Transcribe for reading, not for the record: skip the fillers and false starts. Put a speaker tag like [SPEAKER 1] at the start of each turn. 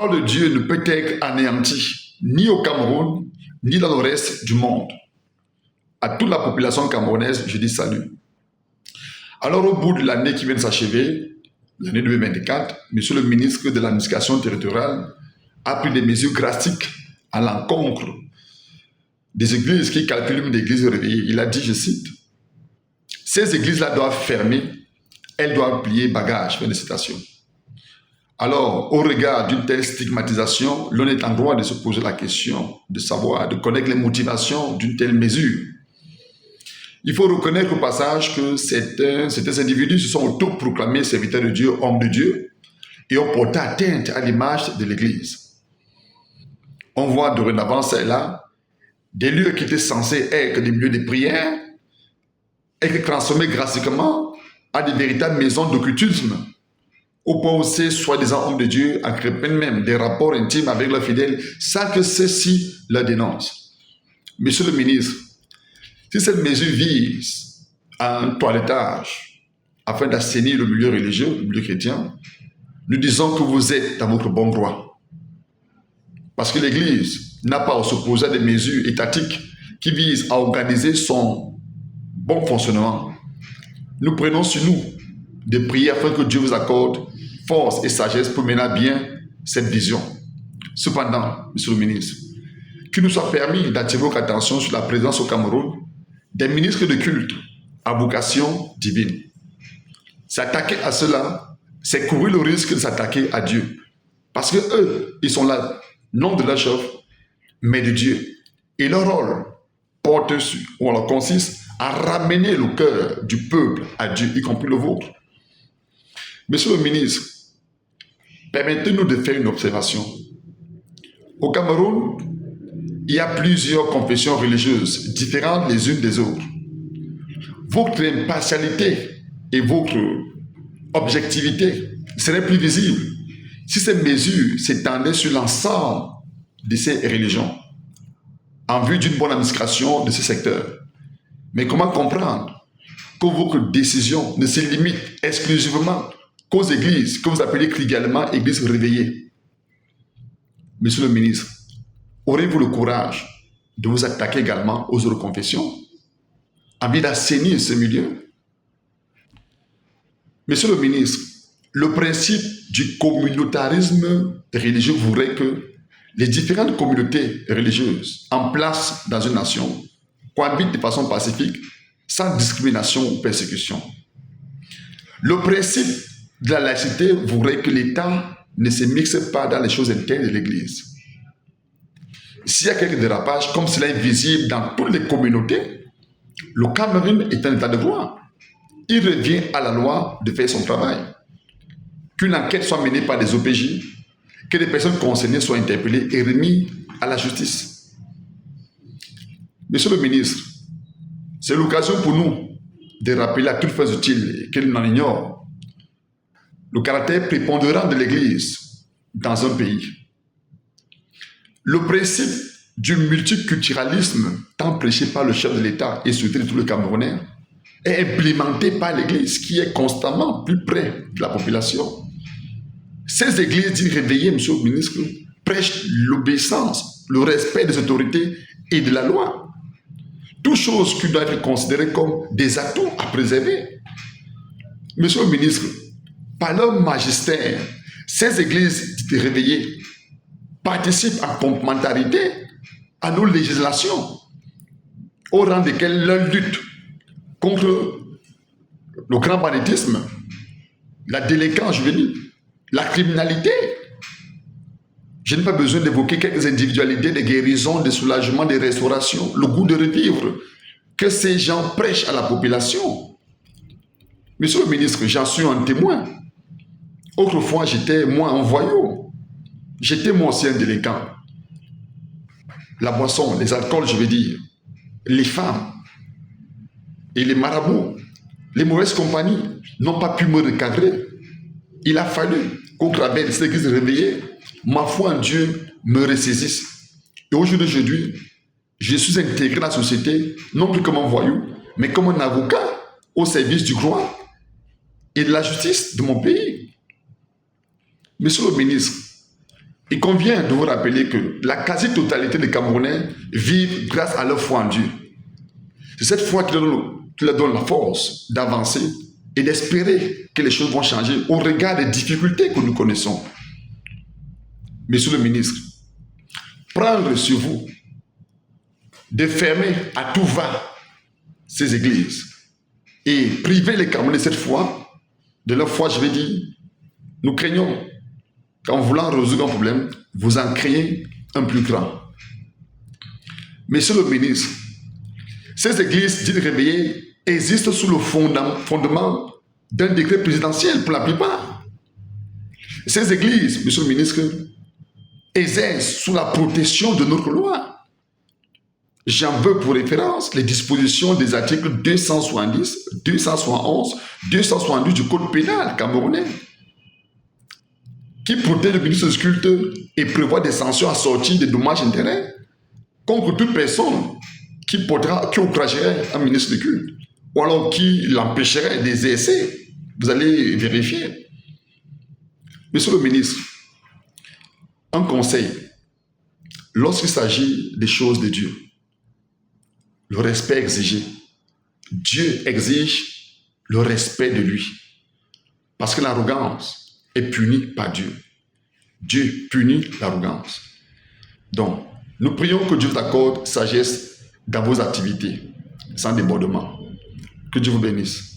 [SPEAKER 1] parole de Dieu ne peut être anéantie, ni au Cameroun, ni dans le reste du monde. À toute la population camerounaise, je dis salut. Alors, au bout de l'année qui vient de s'achever, l'année 2024, Monsieur le ministre de l'Administration territoriale a pris des mesures drastiques à l'encontre des églises qui calculent une église réveillée. Il a dit, je cite, « Ces églises-là doivent fermer, elles doivent plier bagages. » Fin de citation. Alors, au regard d'une telle stigmatisation, l'on est en droit de se poser la question, de savoir, de connaître les motivations d'une telle mesure. Il faut reconnaître au passage que certains individus se sont autoproclamés serviteurs de Dieu, hommes de Dieu, et ont porté atteinte à l'image de l'Église. On voit dorénavant celle-là, des lieux qui étaient censés être des lieux de prière, être transformés drastiquement à des véritables maisons d'occultisme, au point où ces soi-disant hommes de Dieu entreprennent même des rapports intimes avec leurs fidèles sans que ceux-ci leur dénoncent. Monsieur le ministre, si cette mesure vise à un toilettage afin d'assainir le milieu religieux, le milieu chrétien, nous disons que vous êtes dans votre bon droit. Parce que l'Église n'a pas à s'opposer à des mesures étatiques qui visent à organiser son bon fonctionnement. Nous prenons sur nous de prier afin que Dieu vous accorde force et sagesse pour mener à bien cette vision. Cependant, Monsieur le ministre, qu'il nous soit permis d'attirer votre attention sur la présence au Cameroun des ministres de culte à vocation divine. S'attaquer à cela, c'est courir le risque de s'attaquer à Dieu. Parce que eux, ils sont là, non de leur chef, mais de Dieu. Et leur rôle porte sur, ou alors consiste à ramener le cœur du peuple à Dieu, y compris le vôtre. Monsieur le ministre, permettez-nous de faire une observation. Au Cameroun, il y a plusieurs confessions religieuses différentes les unes des autres. Votre impartialité et votre objectivité seraient plus visibles si ces mesures s'étendaient sur l'ensemble de ces religions en vue d'une bonne administration de ce secteur. Mais comment comprendre que votre décision ne se limite exclusivement qu'aux églises que vous appelez également églises réveillées? Monsieur le ministre, aurez-vous le courage de vous attaquer également aux autres confessions en vue d'assainir ce milieu? Monsieur le ministre, le principe du communautarisme religieux voudrait que les différentes communautés religieuses en place dans une nation cohabitent de façon pacifique, sans discrimination ou persécution. Le principe de la laïcité voudrait que l'État ne se mixe pas dans les choses internes de l'Église. S'il y a quelques dérapages, comme cela est visible dans toutes les communautés, le Cameroun est un état de droit. Il revient à la loi de faire son travail. Qu'une enquête soit menée par des OPJ, que les personnes concernées soient interpellées et remises à la justice. Monsieur le ministre, c'est l'occasion pour nous de rappeler à toutes fins utiles que l'on en ignore le caractère prépondérant de l'Église dans un pays. Le principe du multiculturalisme, tant prêché par le chef de l'État et souhaité de tous les Camerounais, est implémenté par l'Église qui est constamment plus près de la population. Ces églises dites réveillées, monsieur le ministre, prêchent l'obéissance, le respect des autorités et de la loi. Toutes choses qui doivent être considérées comme des atouts à préserver. Monsieur le ministre, par leur magistère, ces églises dites réveillées participent en complémentarité à nos législations, au rang desquelles leur lutte contre le grand banditisme, la délinquance juvénile, la criminalité. Je n'ai pas besoin d'évoquer quelques individualités de guérison, de soulagement, de restauration, le goût de revivre que ces gens prêchent à la population. Monsieur le ministre, j'en suis un témoin. Autrefois, j'étais moi un voyou. J'étais moi aussi un délinquant. La boisson, les alcools, je veux dire, les femmes et les marabouts, les mauvaises compagnies n'ont pas pu me recadrer. Il a fallu qu'au travers de cette église réveillée, ma foi en Dieu me ressaisisse. Et aujourd'hui, je suis intégré dans la société, non plus comme un voyou, mais comme un avocat au service du droit et de la justice de mon pays. Monsieur le ministre, Il convient de vous rappeler que la quasi-totalité des Camerounais vivent grâce à leur foi en Dieu. C'est cette foi qui leur donne la force d'avancer et d'espérer que les choses vont changer au regard des difficultés que nous connaissons. Monsieur le ministre, prendre sur vous de fermer à tout va ces églises et priver les Camerounais de cette foi, de leur foi, je vais dire, nous craignons qu'en voulant résoudre un problème, vous en créez un plus grand. Monsieur le ministre, ces églises dites réveillées existent sous le fondement d'un décret présidentiel pour la plupart. Ces églises, monsieur le ministre, exercent sous la protection de notre loi. J'en veux pour référence les dispositions des articles 270, 271, 272 du Code pénal camerounais, qui protège le ministre du culte et prévoit des sanctions assorties des dommages et intérêts contre toute personne qui outragerait un ministre du culte ou alors qui l'empêcherait d'exercer. Vous allez vérifier. Monsieur le ministre, un conseil, lorsqu'il s'agit des choses de Dieu, le respect exigé, Dieu exige le respect de lui. Parce que l'arrogance est punie par Dieu. Dieu punit l'arrogance. Donc, nous prions que Dieu vous accorde sagesse dans vos activités, sans débordement. Que Dieu vous bénisse.